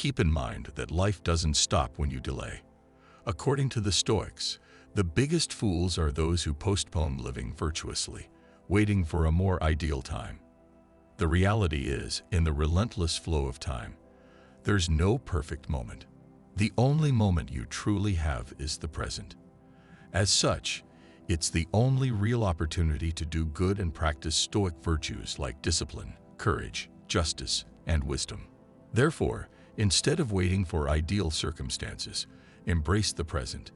keep in mind that life doesn't stop when you delay. According to the Stoics, the biggest fools are those who postpone living virtuously, waiting for a more ideal time. The reality is, in the relentless flow of time, there's no perfect moment. The only moment you truly have is the present. As such, it's the only real opportunity to do good and practice Stoic virtues like discipline, courage, justice, and wisdom. Therefore, instead of waiting for ideal circumstances, embrace the present,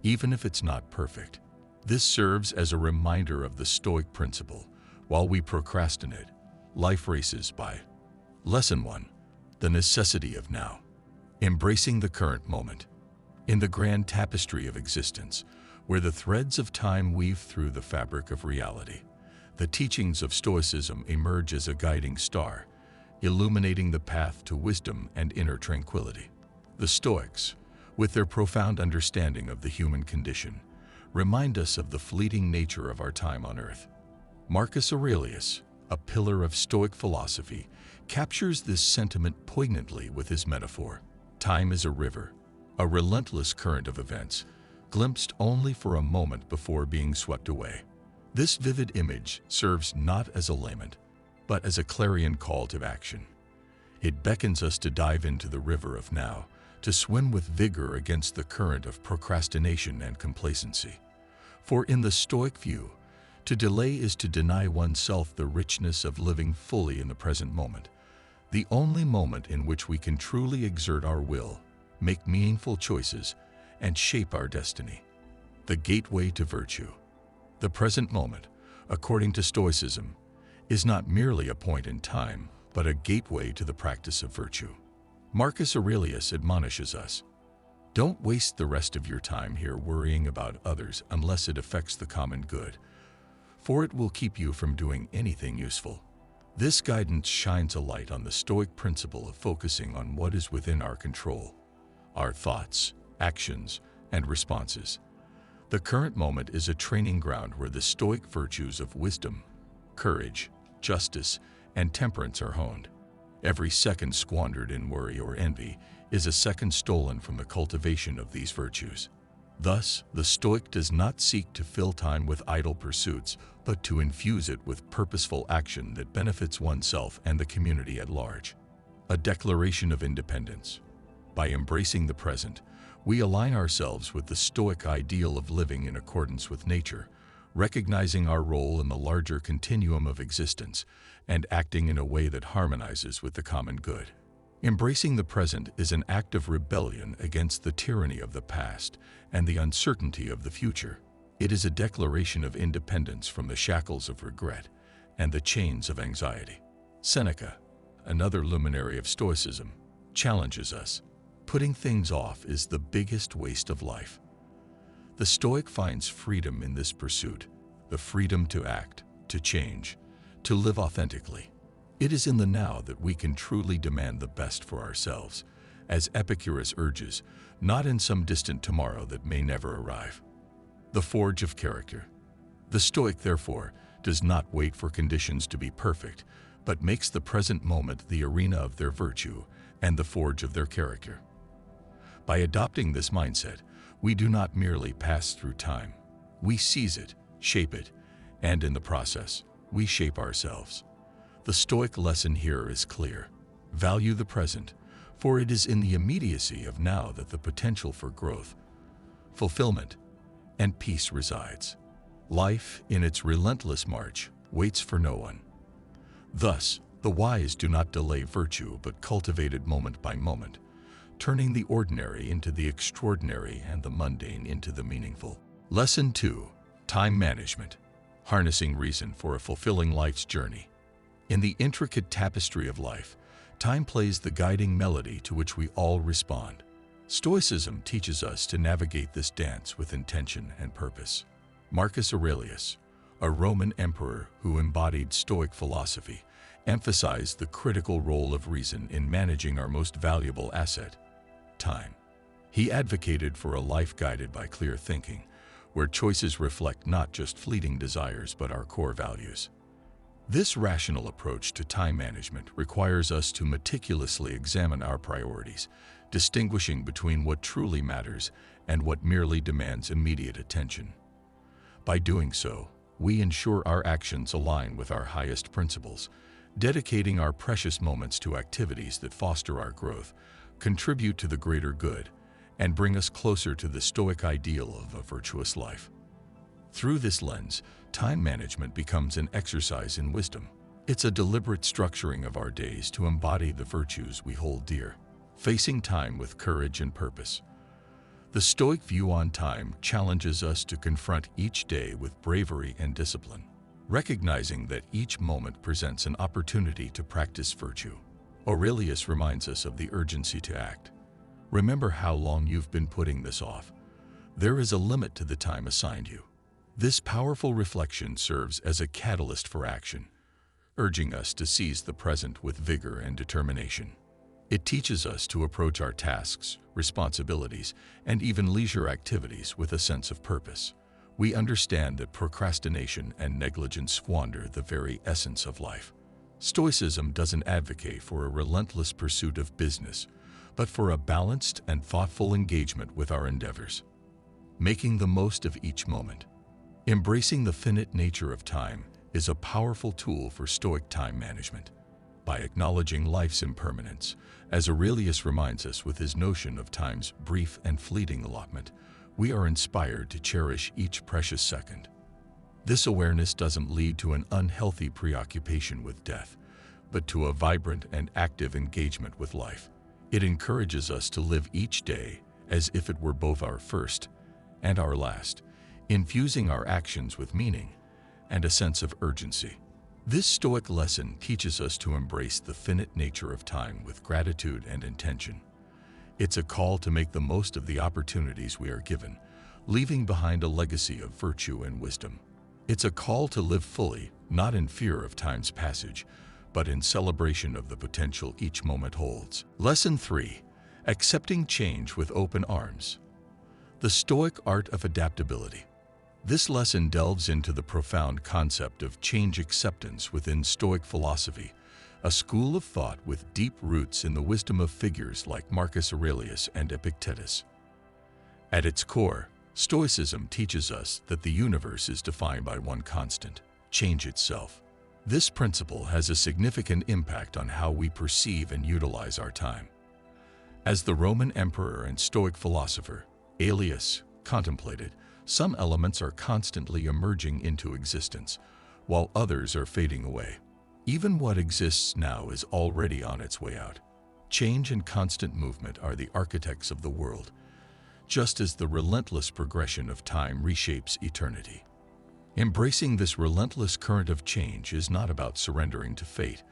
even if it's not perfect. This serves as a reminder of the Stoic principle. While we procrastinate, life races by. Lesson 1. The necessity of now. Embracing the current moment. In the grand tapestry of existence, where the threads of time weave through the fabric of reality, the teachings of Stoicism emerge as a guiding star, illuminating the path to wisdom and inner tranquility. The Stoics, with their profound understanding of the human condition, remind us of the fleeting nature of our time on earth. Marcus Aurelius, a pillar of Stoic philosophy, captures this sentiment poignantly with his metaphor. Time is a river, a relentless current of events, glimpsed only for a moment before being swept away. This vivid image serves not as a lament, but as a clarion call to action. It beckons us to dive into the river of now, to swim with vigor against the current of procrastination and complacency. For in the Stoic view, to delay is to deny oneself the richness of living fully in the present moment, the only moment in which we can truly exert our will, make meaningful choices, and shape our destiny. The gateway to virtue. The present moment, according to Stoicism, is not merely a point in time, but a gateway to the practice of virtue. Marcus Aurelius admonishes us, don't waste the rest of your time here worrying about others unless it affects the common good, for it will keep you from doing anything useful. This guidance shines a light on the Stoic principle of focusing on what is within our control, our thoughts, actions, and responses. The current moment is a training ground where the Stoic virtues of wisdom, courage, justice, and temperance are honed. Every second squandered in worry or envy is a second stolen from the cultivation of these virtues. Thus, the Stoic does not seek to fill time with idle pursuits, but to infuse it with purposeful action that benefits oneself and the community at large. A declaration of independence. By embracing the present, we align ourselves with the Stoic ideal of living in accordance with nature, recognizing our role in the larger continuum of existence and acting in a way that harmonizes with the common good. Embracing the present is an act of rebellion against the tyranny of the past and the uncertainty of the future. It is a declaration of independence from the shackles of regret and the chains of anxiety. Seneca, another luminary of Stoicism, challenges us. Putting things off is the biggest waste of life. The Stoic finds freedom in this pursuit, the freedom to act, to change, to live authentically. It is in the now that we can truly demand the best for ourselves, as Epicurus urges, not in some distant tomorrow that may never arrive. The forge of character. The Stoic, therefore, does not wait for conditions to be perfect, but makes the present moment the arena of their virtue and the forge of their character. By adopting this mindset, we do not merely pass through time. We seize it, shape it, and in the process, we shape ourselves. The Stoic lesson here is clear. Value the present, for it is in the immediacy of now that the potential for growth, fulfillment, and peace resides. Life, in its relentless march, waits for no one. Thus, the wise do not delay virtue but cultivate it moment by moment, turning the ordinary into the extraordinary and the mundane into the meaningful. Lesson 2. Time management. Harnessing reason for a fulfilling life's journey. In the intricate tapestry of life, time plays the guiding melody to which we all respond. Stoicism teaches us to navigate this dance with intention and purpose. Marcus Aurelius, a Roman emperor who embodied Stoic philosophy, emphasized the critical role of reason in managing our most valuable asset, time. He advocated for a life guided by clear thinking, where choices reflect not just fleeting desires but our core values. This rational approach to time management requires us to meticulously examine our priorities, distinguishing between what truly matters and what merely demands immediate attention. By doing so, we ensure our actions align with our highest principles, dedicating our precious moments to activities that foster our growth, contribute to the greater good, and bring us closer to the Stoic ideal of a virtuous life. Through this lens, time management becomes an exercise in wisdom. It's a deliberate structuring of our days to embody the virtues we hold dear, facing time with courage and purpose. The Stoic view on time challenges us to confront each day with bravery and discipline, recognizing that each moment presents an opportunity to practice virtue. Aurelius reminds us of the urgency to act. Remember how long you've been putting this off. There is a limit to the time assigned you. This powerful reflection serves as a catalyst for action, urging us to seize the present with vigor and determination. It teaches us to approach our tasks, responsibilities, and even leisure activities with a sense of purpose. We understand that procrastination and negligence squander the very essence of life. Stoicism doesn't advocate for a relentless pursuit of business, but for a balanced and thoughtful engagement with our endeavors, making the most of each moment. Embracing the finite nature of time is a powerful tool for Stoic time management. By acknowledging life's impermanence, as Aurelius reminds us with his notion of time's brief and fleeting allotment, we are inspired to cherish each precious second. This awareness doesn't lead to an unhealthy preoccupation with death, but to a vibrant and active engagement with life. It encourages us to live each day as if it were both our first and our last, infusing our actions with meaning and a sense of urgency. This Stoic lesson teaches us to embrace the finite nature of time with gratitude and intention. It's a call to make the most of the opportunities we are given, leaving behind a legacy of virtue and wisdom. It's a call to live fully, not in fear of time's passage, but in celebration of the potential each moment holds. Lesson 3. Accepting change with open arms. The Stoic art of adaptability. This lesson delves into the profound concept of change acceptance within Stoic philosophy, a school of thought with deep roots in the wisdom of figures like Marcus Aurelius and Epictetus. At its core, Stoicism teaches us that the universe is defined by one constant: change itself. This principle has a significant impact on how we perceive and utilize our time. As the Roman emperor and Stoic philosopher Aelius contemplated, some elements are constantly emerging into existence, while others are fading away. Even what exists now is already on its way out. Change and constant movement are the architects of the world, just as the relentless progression of time reshapes eternity. Embracing this relentless current of change is not about surrendering to fate,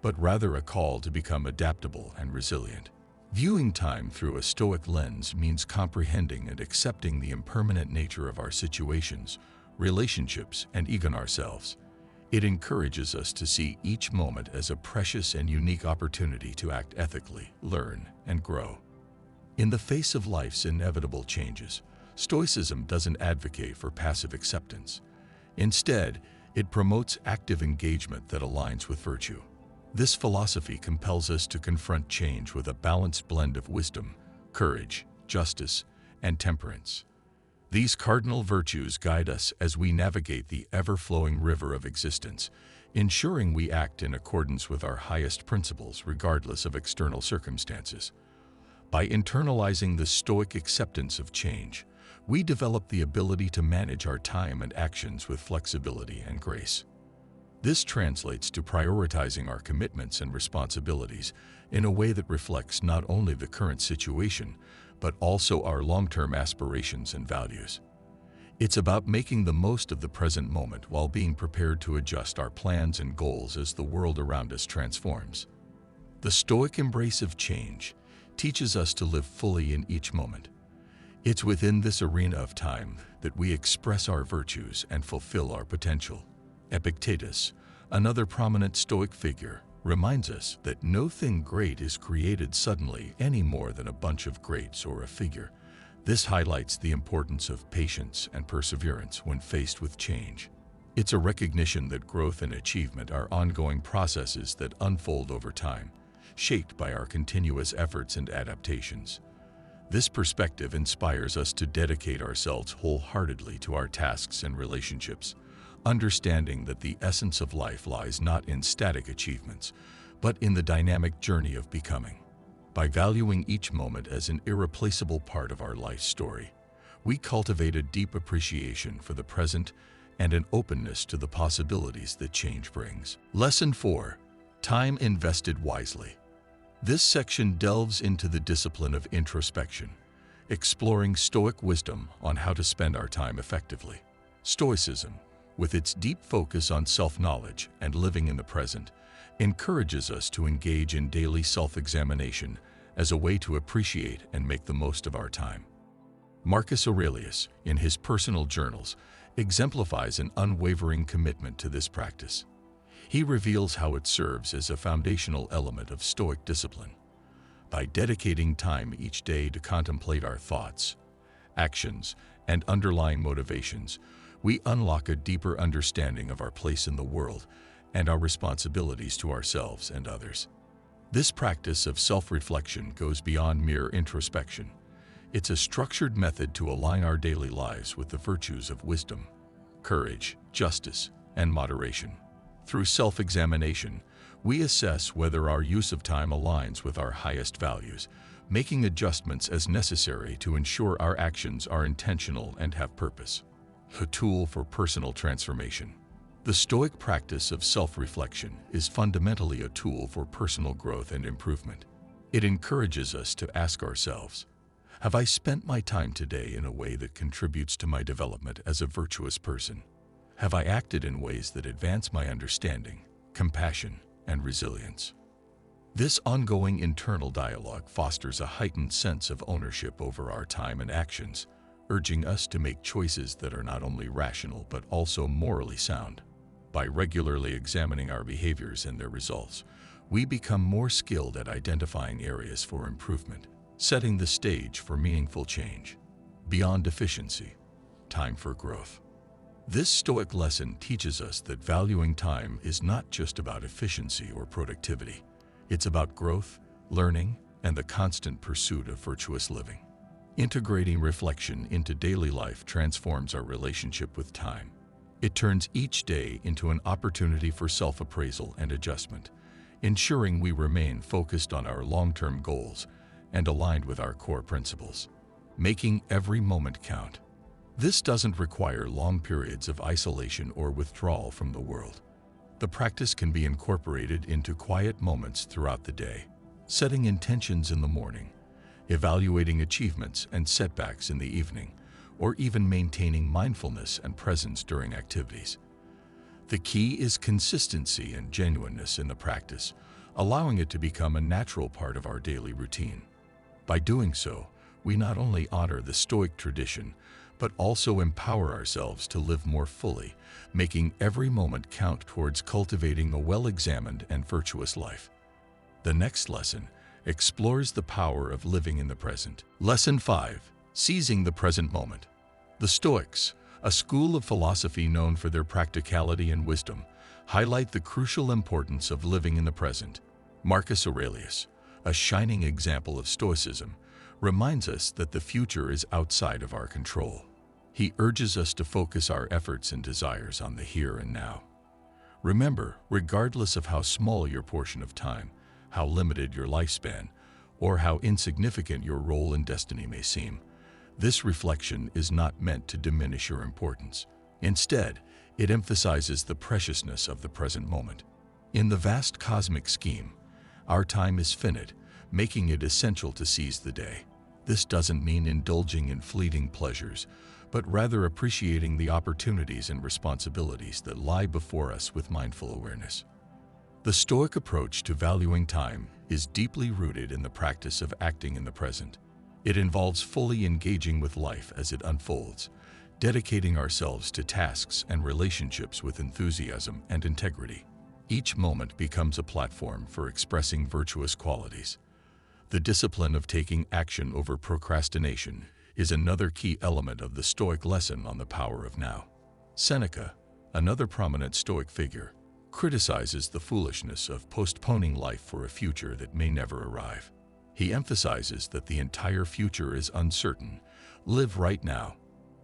but rather a call to become adaptable and resilient. Viewing time through a Stoic lens means comprehending and accepting the impermanent nature of our situations, relationships, and even ourselves. It encourages us to see each moment as a precious and unique opportunity to act ethically, learn, and grow. In the face of life's inevitable changes, Stoicism doesn't advocate for passive acceptance. Instead, it promotes active engagement that aligns with virtue. This philosophy compels us to confront change with a balanced blend of wisdom, courage, justice, and temperance. These cardinal virtues guide us as we navigate the ever-flowing river of existence, ensuring we act in accordance with our highest principles regardless of external circumstances. By internalizing the Stoic acceptance of change, we develop the ability to manage our time and actions with flexibility and grace. This translates to prioritizing our commitments and responsibilities in a way that reflects not only the current situation, but also our long-term aspirations and values. It's about making the most of the present moment while being prepared to adjust our plans and goals as the world around us transforms. The Stoic embrace of change teaches us to live fully in each moment. It's within this arena of time that we express our virtues and fulfill our potential. Epictetus, another prominent Stoic figure, reminds us that no thing great is created suddenly any more than a bunch of grapes or a figure. This highlights the importance of patience and perseverance when faced with change. It's a recognition that growth and achievement are ongoing processes that unfold over time, shaped by our continuous efforts and adaptations. This perspective inspires us to dedicate ourselves wholeheartedly to our tasks and relationships, understanding that the essence of life lies not in static achievements, but in the dynamic journey of becoming. By valuing each moment as an irreplaceable part of our life story, we cultivate a deep appreciation for the present and an openness to the possibilities that change brings. Lesson 4. Time invested wisely. This section delves into the discipline of introspection, exploring Stoic wisdom on how to spend our time effectively. Stoicism, with its deep focus on self-knowledge and living in the present, encourages us to engage in daily self-examination as a way to appreciate and make the most of our time. Marcus Aurelius, in his personal journals, exemplifies an unwavering commitment to this practice. He reveals how it serves as a foundational element of Stoic discipline. By dedicating time each day to contemplate our thoughts, actions, and underlying motivations, we unlock a deeper understanding of our place in the world and our responsibilities to ourselves and others. This practice of self-reflection goes beyond mere introspection. It's a structured method to align our daily lives with the virtues of wisdom, courage, justice, and moderation. Through self-examination, we assess whether our use of time aligns with our highest values, making adjustments as necessary to ensure our actions are intentional and have purpose. A tool for personal transformation. The Stoic practice of self-reflection is fundamentally a tool for personal growth and improvement. It encourages us to ask ourselves, have I spent my time today in a way that contributes to my development as a virtuous person? Have I acted in ways that advance my understanding, compassion, and resilience? This ongoing internal dialogue fosters a heightened sense of ownership over our time and actions, urging us to make choices that are not only rational but also morally sound. By regularly examining our behaviors and their results, we become more skilled at identifying areas for improvement, setting the stage for meaningful change. Beyond efficiency, time for growth. This Stoic lesson teaches us that valuing time is not just about efficiency or productivity. It's about growth, learning, and the constant pursuit of virtuous living. Integrating reflection into daily life transforms our relationship with time. It turns each day into an opportunity for self-appraisal and adjustment, ensuring we remain focused on our long-term goals and aligned with our core principles. Making every moment count. This doesn't require long periods of isolation or withdrawal from the world. The practice can be incorporated into quiet moments throughout the day, setting intentions in the morning, evaluating achievements and setbacks in the evening, or even maintaining mindfulness and presence during activities. The key is consistency and genuineness in the practice, allowing it to become a natural part of our daily routine. By doing so, we not only honor the Stoic tradition, but also empower ourselves to live more fully, making every moment count towards cultivating a well-examined and virtuous life. The next lesson explores the power of living in the present. Lesson 5. Seizing the present moment. The Stoics, a school of philosophy known for their practicality and wisdom, highlight the crucial importance of living in the present. Marcus Aurelius, a shining example of Stoicism, reminds us that the future is outside of our control. He urges us to focus our efforts and desires on the here and now. Remember, regardless of how small your portion of time, how limited your lifespan, or how insignificant your role in destiny may seem, this reflection is not meant to diminish your importance. Instead, it emphasizes the preciousness of the present moment. In the vast cosmic scheme, our time is finite, making it essential to seize the day. This doesn't mean indulging in fleeting pleasures, but rather appreciating the opportunities and responsibilities that lie before us with mindful awareness. The Stoic approach to valuing time is deeply rooted in the practice of acting in the present. It involves fully engaging with life as it unfolds, dedicating ourselves to tasks and relationships with enthusiasm and integrity. Each moment becomes a platform for expressing virtuous qualities. The discipline of taking action over procrastination is another key element of the Stoic lesson on the power of now. Seneca, another prominent Stoic figure, criticizes the foolishness of postponing life for a future that may never arrive. He emphasizes that the entire future is uncertain. Live right now.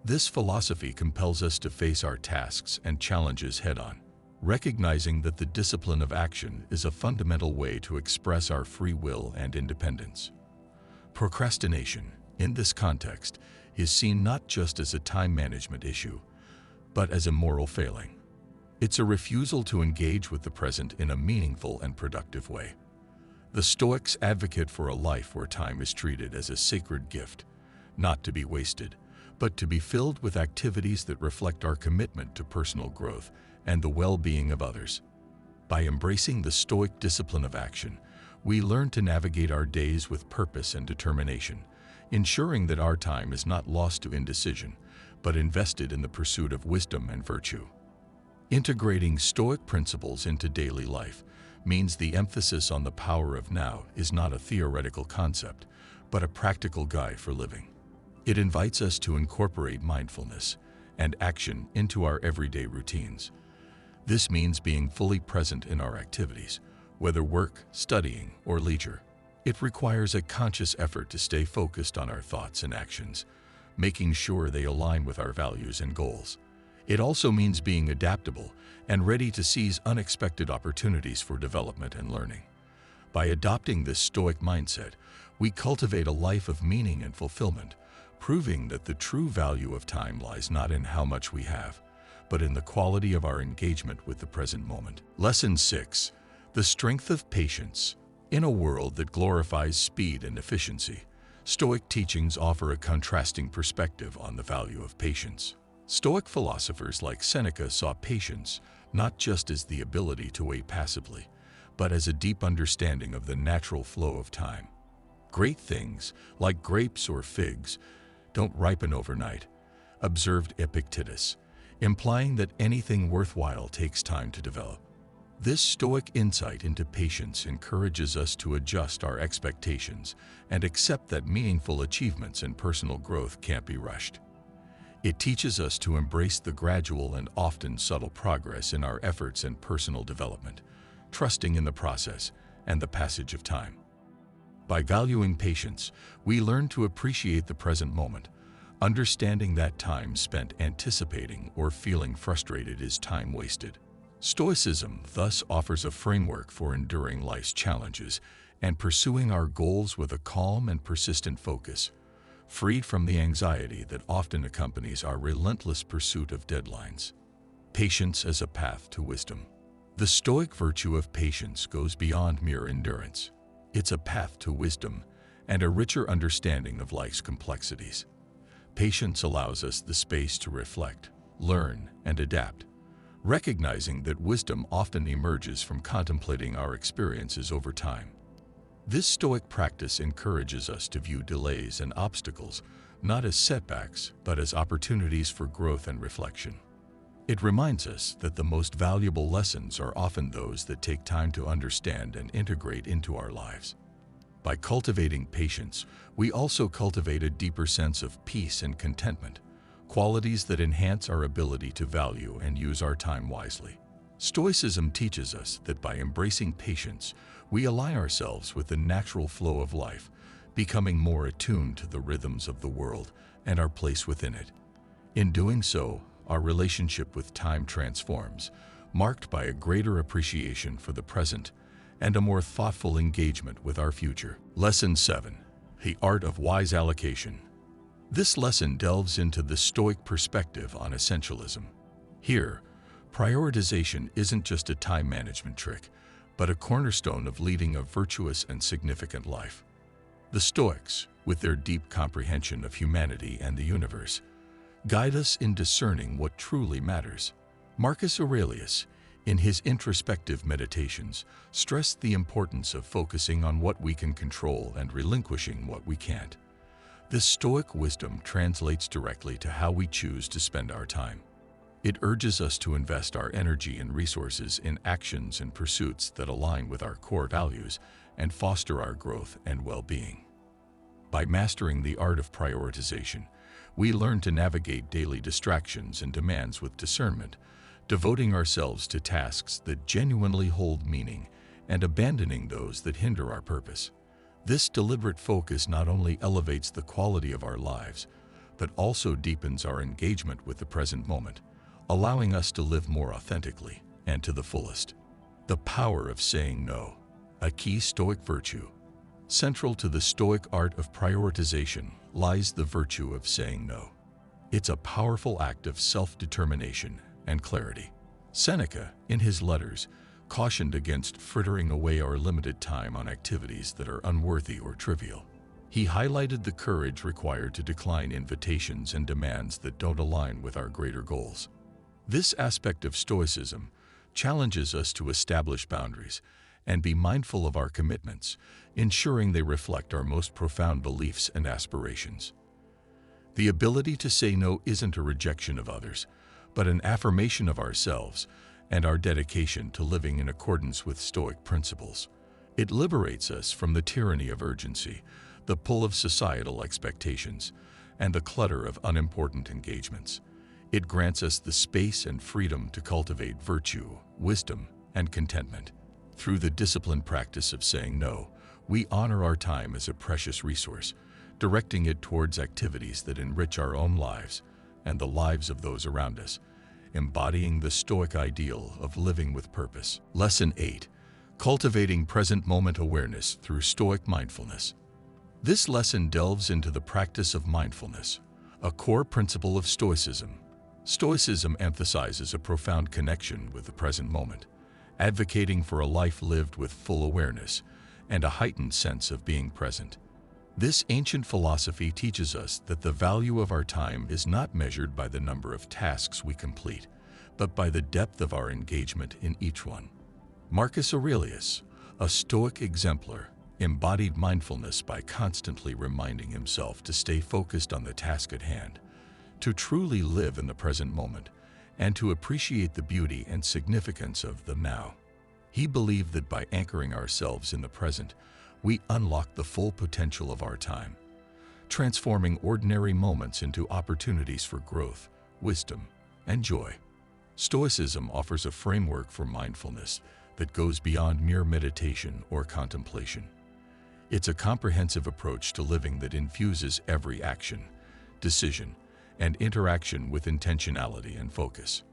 This philosophy compels us to face our tasks and challenges head-on, recognizing that the discipline of action is a fundamental way to express our free will and independence. Procrastination, in this context, is seen not just as a time management issue, but as a moral failing. It's a refusal to engage with the present in a meaningful and productive way. The Stoics advocate for a life where time is treated as a sacred gift, not to be wasted, but to be filled with activities that reflect our commitment to personal growth and the well-being of others. By embracing the Stoic discipline of action, we learn to navigate our days with purpose and determination, ensuring that our time is not lost to indecision, but invested in the pursuit of wisdom and virtue. Integrating Stoic principles into daily life means the emphasis on the power of now is not a theoretical concept, but a practical guide for living. It invites us to incorporate mindfulness and action into our everyday routines. This means being fully present in our activities, whether work, studying, or leisure. It requires a conscious effort to stay focused on our thoughts and actions, making sure they align with our values and goals. It also means being adaptable and ready to seize unexpected opportunities for development and learning. By adopting this Stoic mindset, we cultivate a life of meaning and fulfillment, proving that the true value of time lies not in how much we have, but in the quality of our engagement with the present moment. Lesson 6. The strength of patience. In a world that glorifies speed and efficiency, Stoic teachings offer a contrasting perspective on the value of patience. Stoic philosophers like Seneca saw patience not just as the ability to wait passively, but as a deep understanding of the natural flow of time. Great things, like grapes or figs, don't ripen overnight, observed Epictetus, implying that anything worthwhile takes time to develop. This Stoic insight into patience encourages us to adjust our expectations and accept that meaningful achievements and personal growth can't be rushed. It teaches us to embrace the gradual and often subtle progress in our efforts and personal development, trusting in the process and the passage of time. By valuing patience, we learn to appreciate the present moment, understanding that time spent anticipating or feeling frustrated is time wasted. Stoicism thus offers a framework for enduring life's challenges and pursuing our goals with a calm and persistent focus, freed from the anxiety that often accompanies our relentless pursuit of deadlines. Patience as a path to wisdom. The Stoic virtue of patience goes beyond mere endurance. It's a path to wisdom and a richer understanding of life's complexities. Patience allows us the space to reflect, learn, and adapt, recognizing that wisdom often emerges from contemplating our experiences over time. This Stoic practice encourages us to view delays and obstacles not as setbacks, but as opportunities for growth and reflection. It reminds us that the most valuable lessons are often those that take time to understand and integrate into our lives. By cultivating patience, we also cultivate a deeper sense of peace and contentment, qualities that enhance our ability to value and use our time wisely. Stoicism teaches us that by embracing patience, we align ourselves with the natural flow of life, becoming more attuned to the rhythms of the world and our place within it. In doing so, our relationship with time transforms, marked by a greater appreciation for the present and a more thoughtful engagement with our future. Lesson 7. The Art of Wise Allocation. This lesson delves into the Stoic perspective on essentialism. Here, prioritization isn't just a time management trick, but a cornerstone of leading a virtuous and significant life. The Stoics, with their deep comprehension of humanity and the universe, guide us in discerning what truly matters. Marcus Aurelius, in his introspective meditations, stressed the importance of focusing on what we can control and relinquishing what we can't. This Stoic wisdom translates directly to how we choose to spend our time. It urges us to invest our energy and resources in actions and pursuits that align with our core values and foster our growth and well-being. By mastering the art of prioritization, we learn to navigate daily distractions and demands with discernment, devoting ourselves to tasks that genuinely hold meaning and abandoning those that hinder our purpose. This deliberate focus not only elevates the quality of our lives, but also deepens our engagement with the present moment, allowing us to live more authentically and to the fullest. The power of saying no, a key Stoic virtue. Central to the Stoic art of prioritization lies the virtue of saying no. It's a powerful act of self-determination and clarity. Seneca, in his letters, cautioned against frittering away our limited time on activities that are unworthy or trivial. He highlighted the courage required to decline invitations and demands that don't align with our greater goals. This aspect of Stoicism challenges us to establish boundaries and be mindful of our commitments, ensuring they reflect our most profound beliefs and aspirations. The ability to say no isn't a rejection of others, but an affirmation of ourselves and our dedication to living in accordance with Stoic principles. It liberates us from the tyranny of urgency, the pull of societal expectations, and the clutter of unimportant engagements. It grants us the space and freedom to cultivate virtue, wisdom, and contentment. Through the disciplined practice of saying no, we honor our time as a precious resource, directing it towards activities that enrich our own lives and the lives of those around us, embodying the Stoic ideal of living with purpose. Lesson 8. Cultivating present moment awareness through Stoic mindfulness. This lesson delves into the practice of mindfulness, a core principle of Stoicism. Stoicism emphasizes a profound connection with the present moment, advocating for a life lived with full awareness and a heightened sense of being present. This ancient philosophy teaches us that the value of our time is not measured by the number of tasks we complete, but by the depth of our engagement in each one. Marcus Aurelius, a Stoic exemplar, embodied mindfulness by constantly reminding himself to stay focused on the task at hand, to truly live in the present moment, and to appreciate the beauty and significance of the now. He believed that by anchoring ourselves in the present, we unlock the full potential of our time, transforming ordinary moments into opportunities for growth, wisdom, and joy. Stoicism offers a framework for mindfulness that goes beyond mere meditation or contemplation. It's a comprehensive approach to living that infuses every action, decision, and interaction with intentionality and focus.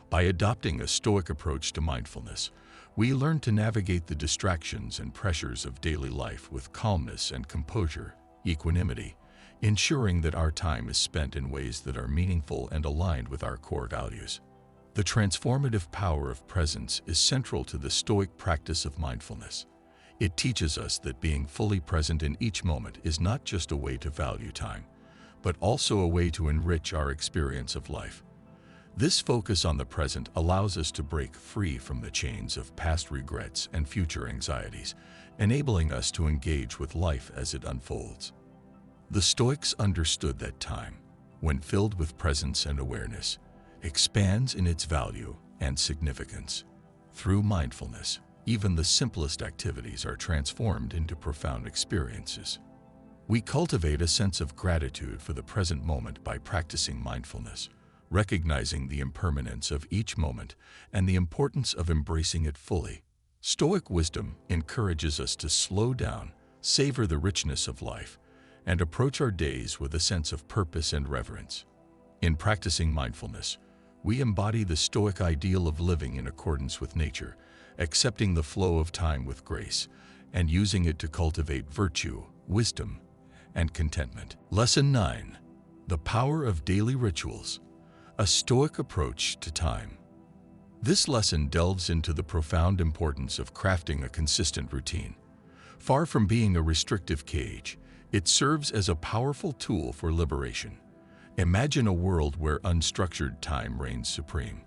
By adopting a Stoic approach to mindfulness, we learn to navigate the distractions and pressures of daily life with calmness and composure, equanimity, ensuring that our time is spent in ways that are meaningful and aligned with our core values. The transformative power of presence is central to the Stoic practice of mindfulness. It teaches us that being fully present in each moment is not just a way to value time, but also a way to enrich our experience of life. This focus on the present allows us to break free from the chains of past regrets and future anxieties, enabling us to engage with life as it unfolds. The Stoics understood that time, when filled with presence and awareness, expands in its value and significance. Through mindfulness, even the simplest activities are transformed into profound experiences. We cultivate a sense of gratitude for the present moment by practicing mindfulness, recognizing the impermanence of each moment and the importance of embracing it fully. Stoic wisdom encourages us to slow down, savor the richness of life, and approach our days with a sense of purpose and reverence. In practicing mindfulness, we embody the Stoic ideal of living in accordance with nature, accepting the flow of time with grace, and using it to cultivate virtue, wisdom, and contentment. Lesson 9. The power of daily rituals. A Stoic approach to time. This lesson delves into the profound importance of crafting a consistent routine. Far from being a restrictive cage, it serves as a powerful tool for liberation. Imagine a world where unstructured time reigns supreme,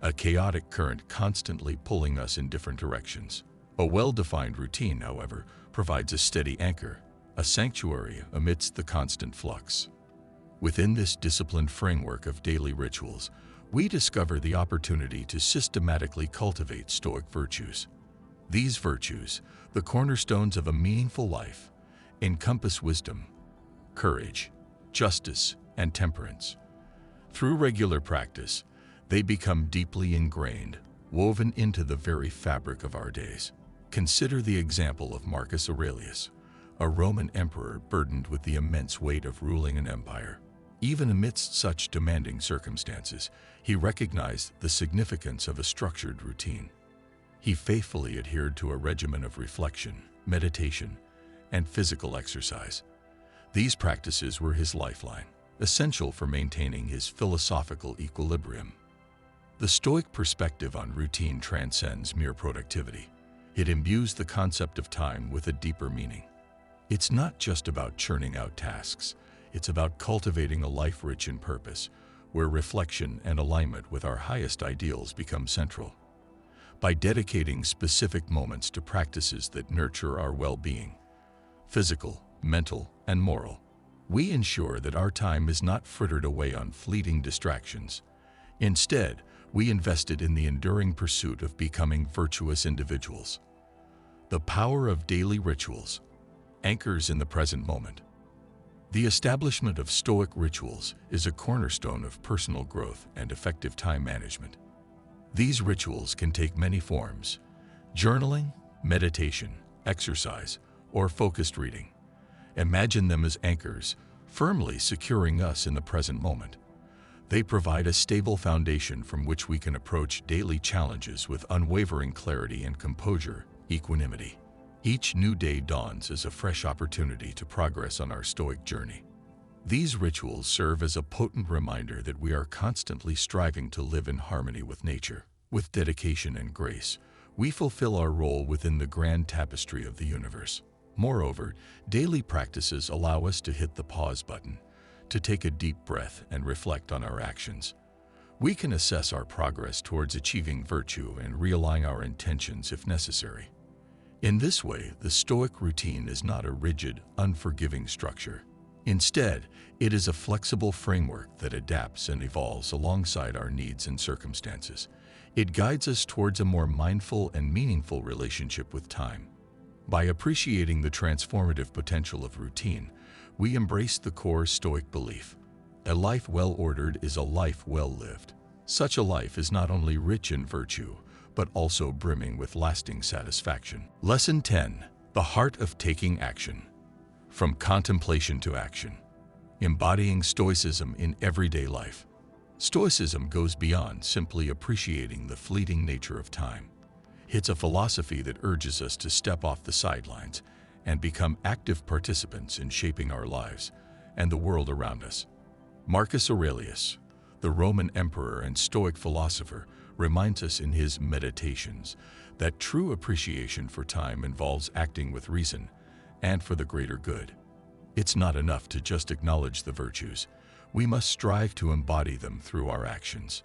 a chaotic current constantly pulling us in different directions. A well-defined routine, however, provides a steady anchor, a sanctuary amidst the constant flux. Within this disciplined framework of daily rituals, we discover the opportunity to systematically cultivate Stoic virtues. These virtues, the cornerstones of a meaningful life, encompass wisdom, courage, justice, and temperance. Through regular practice, They become deeply ingrained, woven into the very fabric of our days. Consider the example of Marcus Aurelius, a Roman emperor burdened with the immense weight of ruling an empire. Even amidst such demanding circumstances, he recognized the significance of a structured routine. He faithfully adhered to a regimen of reflection, meditation, and physical exercise. These practices were his lifeline, essential for maintaining his philosophical equilibrium. The Stoic perspective on routine transcends mere productivity. It imbues the concept of time with a deeper meaning. It's not just about churning out tasks. It's about cultivating a life rich in purpose, where reflection and alignment with our highest ideals become central. By dedicating specific moments to practices that nurture our well-being, physical, mental, and moral, we ensure that our time is not frittered away on fleeting distractions. Instead, we invest it in the enduring pursuit of becoming virtuous individuals. The power of daily rituals, anchors in the present moment. The establishment of Stoic rituals is a cornerstone of personal growth and effective time management. These rituals can take many forms: journaling, meditation, exercise, or focused reading. Imagine them as anchors, firmly securing us in the present moment. They provide a stable foundation from which we can approach daily challenges with unwavering clarity and composure, equanimity. Each new day dawns as a fresh opportunity to progress on our Stoic journey. These rituals serve as a potent reminder that we are constantly striving to live in harmony with nature. With dedication and grace, we fulfill our role within the grand tapestry of the universe. Moreover, daily practices allow us to hit the pause button, to take a deep breath and reflect on our actions. We can assess our progress towards achieving virtue and realign our intentions if necessary. In this way, the Stoic routine is not a rigid, unforgiving structure. Instead, it is a flexible framework that adapts and evolves alongside our needs and circumstances. It guides us towards a more mindful and meaningful relationship with time. By appreciating the transformative potential of routine, we embrace the core Stoic belief: a life well ordered is a life well lived. Such a life is not only rich in virtue, but also brimming with lasting satisfaction. Lesson 10. The heart of taking action. From contemplation to action. Embodying Stoicism in everyday life. Stoicism goes beyond simply appreciating the fleeting nature of time. It's a philosophy that urges us to step off the sidelines and become active participants in shaping our lives and the world around us. Marcus Aurelius, the Roman emperor and Stoic philosopher, reminds us in his Meditations that true appreciation for time involves acting with reason and for the greater good. It's not enough to just acknowledge the virtues. We must strive to embody them through our actions.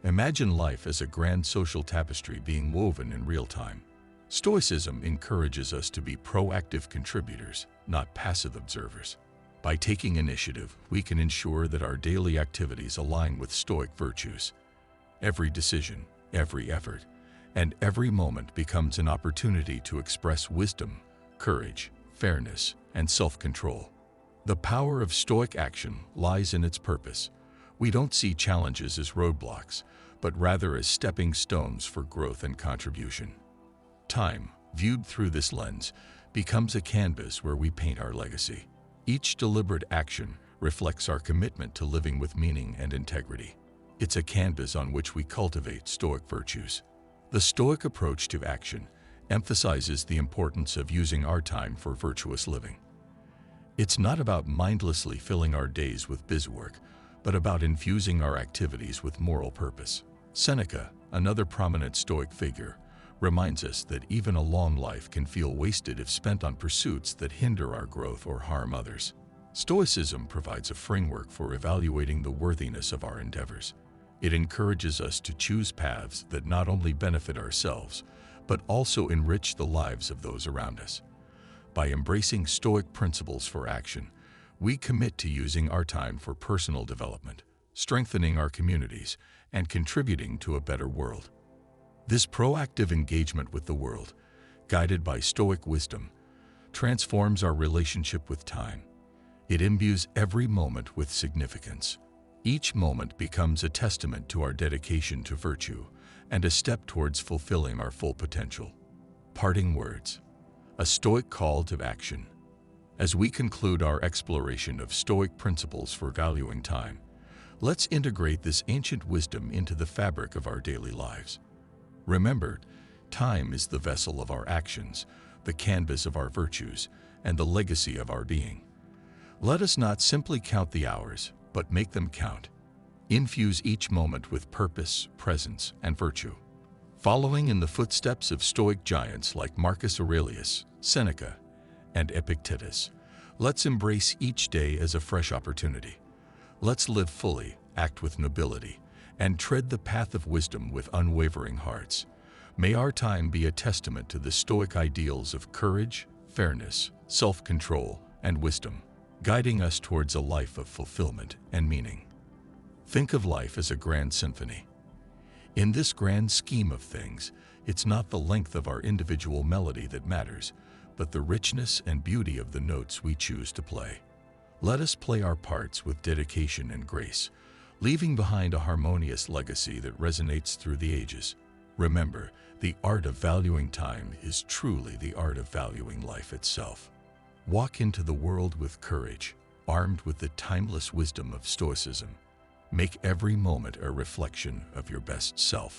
Imagine life as a grand social tapestry being woven in real time. Stoicism encourages us to be proactive contributors, not passive observers. By taking initiative, we can ensure that our daily activities align with Stoic virtues. Every decision, every effort, and every moment becomes an opportunity to express wisdom, courage, fairness, and self-control. The power of Stoic action lies in its purpose. We don't see challenges as roadblocks, but rather as stepping stones for growth and contribution. Time, viewed through this lens, becomes a canvas where we paint our legacy. Each deliberate action reflects our commitment to living with meaning and integrity. It's a canvas on which we cultivate Stoic virtues. The Stoic approach to action emphasizes the importance of using our time for virtuous living. It's not about mindlessly filling our days with busywork, but about infusing our activities with moral purpose. Seneca, another prominent Stoic figure, reminds us that even a long life can feel wasted if spent on pursuits that hinder our growth or harm others. Stoicism provides a framework for evaluating the worthiness of our endeavors. It encourages us to choose paths that not only benefit ourselves, but also enrich the lives of those around us. By embracing Stoic principles for action, we commit to using our time for personal development, strengthening our communities, and contributing to a better world. This proactive engagement with the world, guided by Stoic wisdom, transforms our relationship with time. It imbues every moment with significance, Each moment becomes a testament to our dedication to virtue and a step towards fulfilling our full potential. Parting words. A Stoic call to action. As we conclude our exploration of Stoic principles for valuing time, let's integrate this ancient wisdom into the fabric of our daily lives. Remember, time is the vessel of our actions, the canvas of our virtues, and the legacy of our being. Let us not simply count the hours, but make them count. Infuse each moment with purpose, presence, and virtue. Following in the footsteps of Stoic giants like Marcus Aurelius, Seneca, and Epictetus, let's embrace each day as a fresh opportunity. Let's live fully, act with nobility, and tread the path of wisdom with unwavering hearts. May our time be a testament to the Stoic ideals of courage, fairness, self-control, and wisdom, guiding us towards a life of fulfillment and meaning. Think of life as a grand symphony. In this grand scheme of things, it's not the length of our individual melody that matters, but the richness and beauty of the notes we choose to play. Let us play our parts with dedication and grace, leaving behind a harmonious legacy that resonates through the ages. Remember, the art of valuing time is truly the art of valuing life itself. Walk into the world with courage, armed with the timeless wisdom of Stoicism. Make every moment a reflection of your best self.